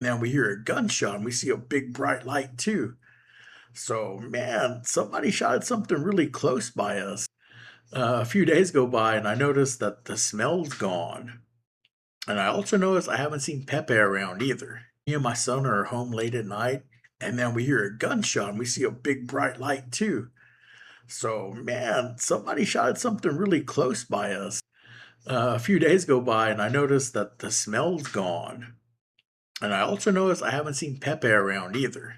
Now we hear a gunshot and we see a big bright light too. So, man, somebody shot at something really close by us. A few days go by and I notice that the smell's gone. And I also notice I haven't seen Pepe around either. Me and my son are home late at night, and then we hear a gunshot and we see a big bright light too. So, man, somebody shot at something really close by us. A few days go by and I notice that the smell's gone. And I also notice I haven't seen Pepe around either.